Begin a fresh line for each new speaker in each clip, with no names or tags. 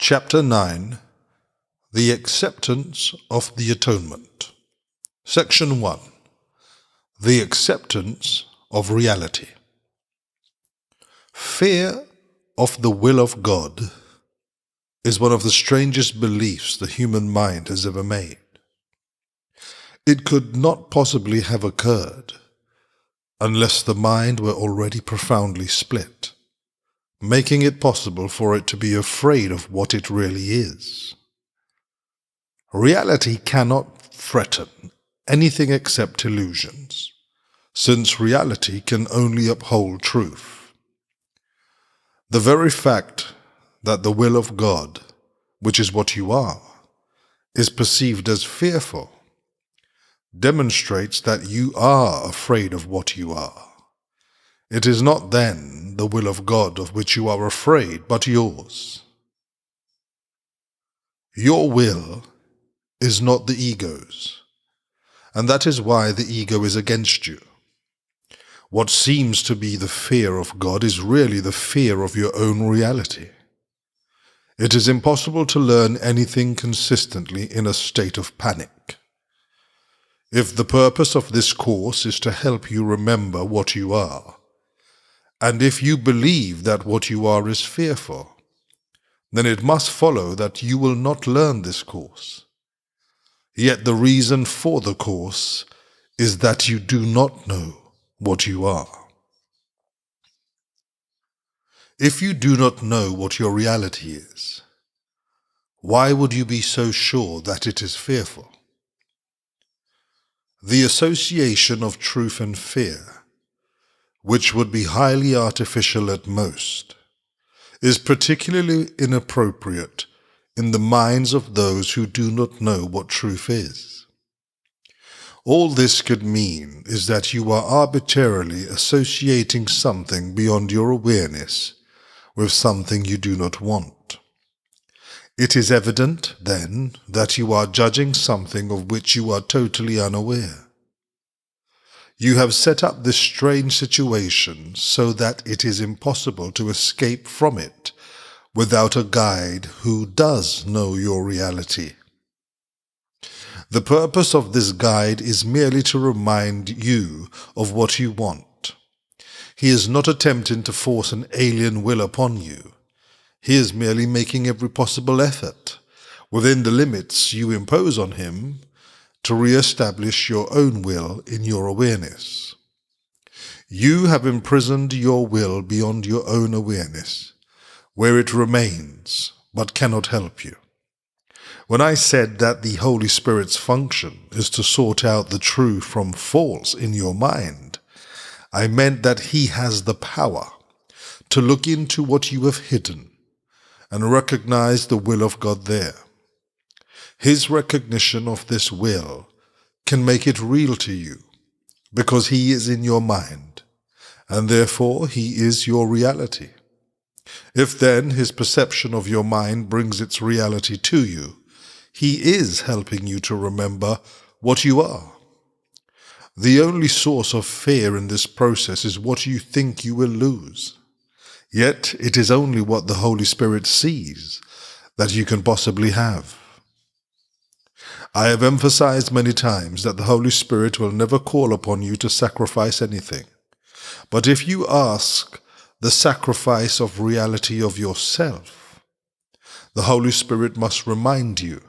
Chapter 9. The Acceptance of the Atonement. Section 1. The Acceptance of Reality. Fear of the will of God is one of the strangest beliefs the human mind has ever made. It could not possibly have occurred unless the mind were already profoundly split, making it possible for it to be afraid of what it really is. Reality cannot threaten anything except illusions, since reality can only uphold truth. The very fact that the will of God, which is what you are, is perceived as fearful, demonstrates that you are afraid of what you are. It is not then the will of God of which you are afraid, but yours. Your will is not the ego's, and that is why the ego is against you. What seems to be the fear of God is really the fear of your own reality. It is impossible to learn anything consistently in a state of panic. If the purpose of this course is to help you remember what you are, and if you believe that what you are is fearful, then it must follow that you will not learn this course. Yet the reason for the course is that you do not know what you are. If you do not know what your reality is, why would you be so sure that it is fearful? The association of truth and fear, which would be highly artificial at most, is particularly inappropriate in the minds of those who do not know what truth is. All this could mean is that you are arbitrarily associating something beyond your awareness with something you do not want. It is evident, then, that you are judging something of which you are totally unaware. You have set up this strange situation so that it is impossible to escape from it without a guide who does know your reality. The purpose of this guide is merely to remind you of what you want. He is not attempting to force an alien will upon you. He is merely making every possible effort, within the limits you impose on him, to re-establish your own will in your awareness. You have imprisoned your will beyond your own awareness, where it remains but cannot help you. When I said that the Holy Spirit's function is to sort out the true from false in your mind, I meant that he has the power to look into what you have hidden and recognize the will of God there. His recognition of this will can make it real to you, because he is in your mind, and therefore he is your reality. If then his perception of your mind brings its reality to you, he is helping you to remember what you are. The only source of fear in this process is what you think you will lose. Yet it is only what the Holy Spirit sees that you can possibly have. I have emphasized many times that the Holy Spirit will never call upon you to sacrifice anything. But if you ask the sacrifice of reality of yourself, the Holy Spirit must remind you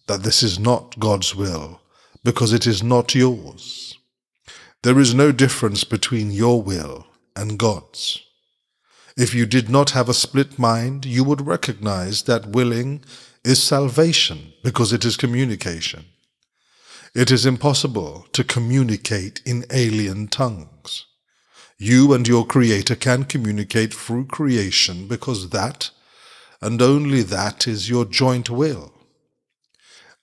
that this is not God's will, because it is not yours. There is no difference between your will and God's. If you did not have a split mind, you would recognize that willing is salvation, because it is communication. It is impossible to communicate in alien tongues. You and your Creator can communicate through creation, because that, and only that, is your joint will.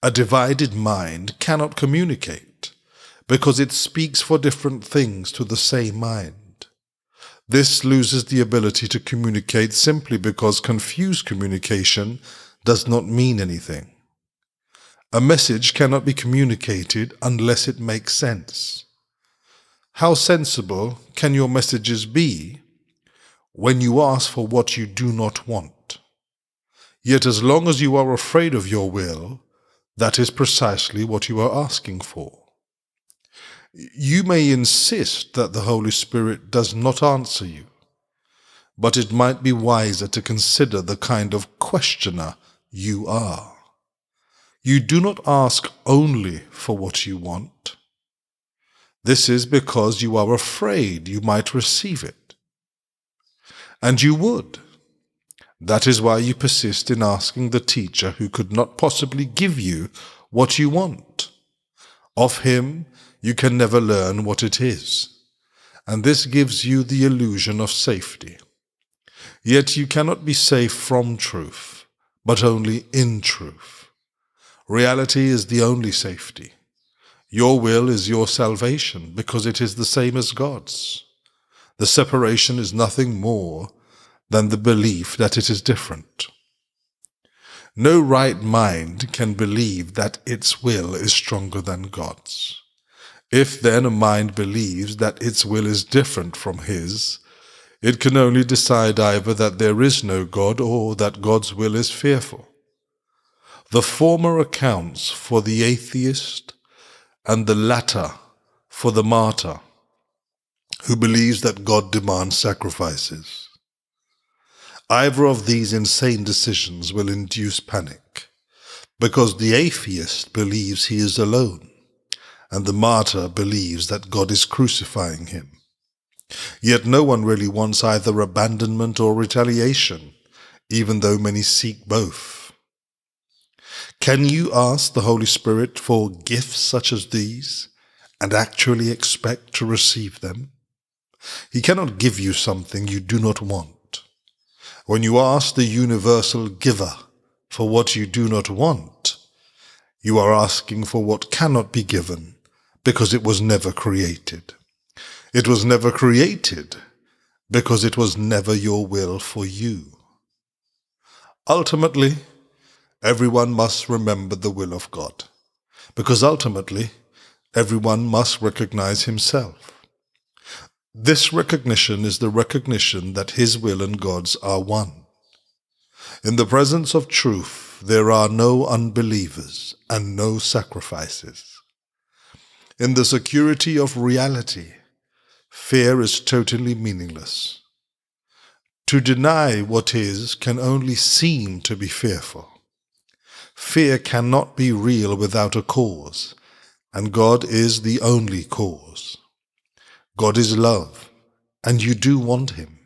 A divided mind cannot communicate, because it speaks for different things to the same mind. This loses the ability to communicate simply because confused communication does not mean anything. A message cannot be communicated unless it makes sense. How sensible can your messages be when you ask for what you do not want? Yet as long as you are afraid of your will, that is precisely what you are asking for. You may insist that the Holy Spirit does not answer you, but it might be wiser to consider the kind of questioner you are. You do not ask only for what you want. This is because you are afraid you might receive it. And you would. That is why you persist in asking the teacher who could not possibly give you what you want. Of him, you can never learn what it is, and this gives you the illusion of safety. Yet you cannot be safe from truth, but only in truth. Reality is the only safety. Your will is your salvation because it is the same as God's. The separation is nothing more than the belief that it is different. No right mind can believe that its will is stronger than God's. If then a mind believes that its will is different from his, it can only decide either that there is no God or that God's will is fearful. The former accounts for the atheist and the latter for the martyr, who believes that God demands sacrifices. Either of these insane decisions will induce panic, because the atheist believes he is alone, and the martyr believes that God is crucifying him. Yet no one really wants either abandonment or retaliation, even though many seek both. Can you ask the Holy Spirit for gifts such as these and actually expect to receive them? He cannot give you something you do not want. When you ask the universal giver for what you do not want, you are asking for what cannot be given because it was never created. It was never created because it was never your will for you. Ultimately, everyone must remember the will of God, because ultimately, everyone must recognize himself. This recognition is the recognition that his will and God's are one. In the presence of truth, there are no unbelievers and no sacrifices. In the security of reality, fear is totally meaningless. To deny what is can only seem to be fearful. Fear cannot be real without a cause, and God is the only cause. God is love, and you do want him.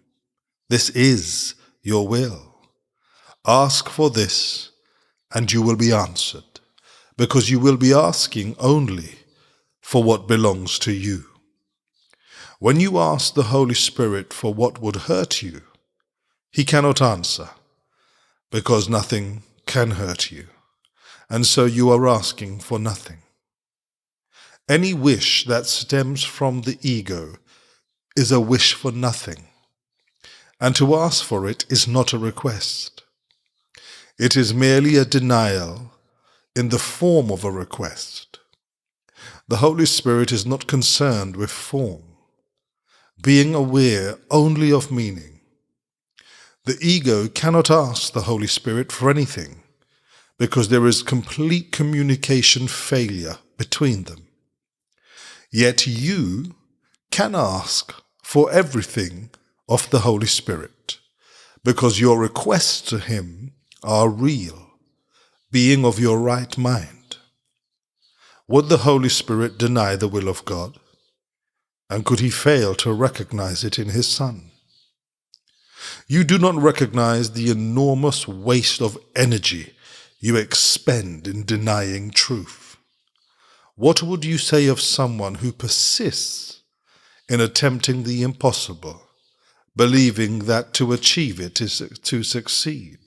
This is your will. Ask for this, and you will be answered, because you will be asking only for what belongs to you. When you ask the Holy Spirit for what would hurt you, he cannot answer, because nothing can hurt you, and so you are asking for nothing. Any wish that stems from the ego is a wish for nothing, and to ask for it is not a request. It is merely a denial in the form of a request. The Holy Spirit is not concerned with form, being aware only of meaning. The ego cannot ask the Holy Spirit for anything, because there is complete communication failure between them. Yet you can ask for everything of the Holy Spirit, because your requests to him are real, being of your right mind. Would the Holy Spirit deny the will of God? And could he fail to recognize it in his Son? You do not recognize the enormous waste of energy you expend in denying truth. What would you say of someone who persists in attempting the impossible, believing that to achieve it is to succeed?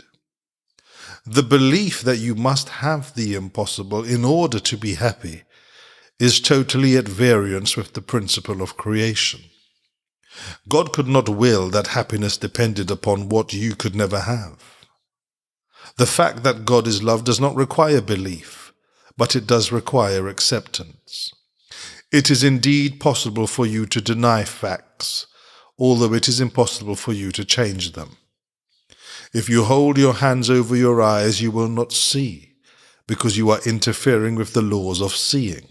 The belief that you must have the impossible in order to be happy is totally at variance with the principle of creation. God could not will that happiness depended upon what you could never have. The fact that God is love does not require belief, but it does require acceptance. It is indeed possible for you to deny facts, although it is impossible for you to change them. If you hold your hands over your eyes, you will not see, because you are interfering with the laws of seeing.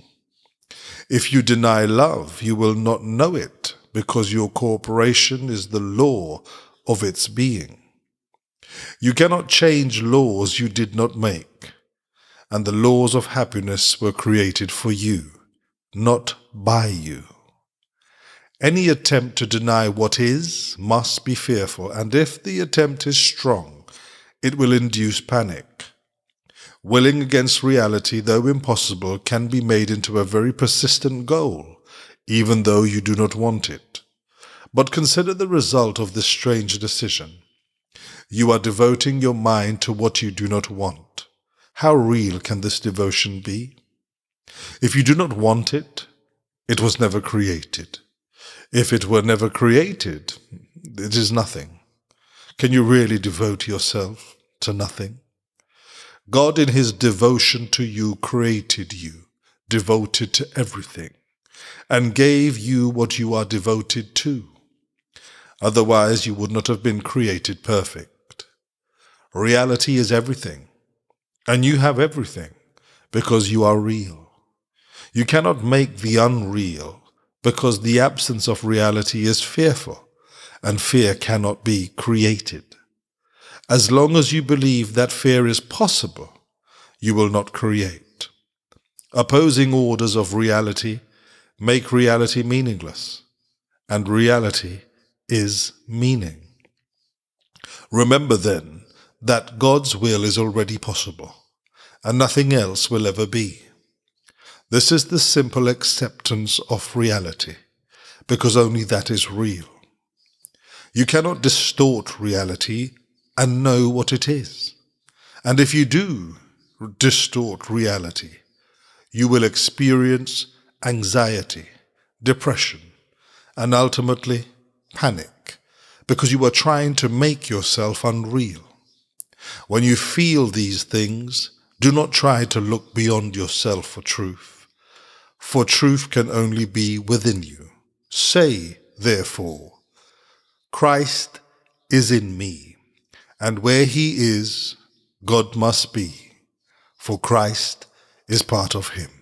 If you deny love, you will not know it, because your cooperation is the law of its being. You cannot change laws you did not make, and the laws of happiness were created for you, not by you. Any attempt to deny what is must be fearful, and if the attempt is strong, it will induce panic. Willing against reality, though impossible, can be made into a very persistent goal, even though you do not want it. But consider the result of this strange decision. You are devoting your mind to what you do not want. How real can this devotion be? If you do not want it, it was never created. If it were never created, it is nothing. Can you really devote yourself to nothing? God in his devotion to you created you, devoted to everything, and gave you what you are devoted to. Otherwise, you would not have been created perfect. Reality is everything, and you have everything because you are real. You cannot make the unreal, because the absence of reality is fearful, and fear cannot be created. As long as you believe that fear is possible, you will not create. Opposing orders of reality make reality meaningless, and reality is meaning. Remember then that God's will is already possible, and nothing else will ever be. This is the simple acceptance of reality, because only that is real. You cannot distort reality and know what it is. And if you do distort reality, you will experience anxiety, depression, and ultimately panic, because you are trying to make yourself unreal. When you feel these things, do not try to look beyond yourself for truth. For truth can only be within you. Say, therefore, Christ is in me, and where he is, God must be, for Christ is part of him.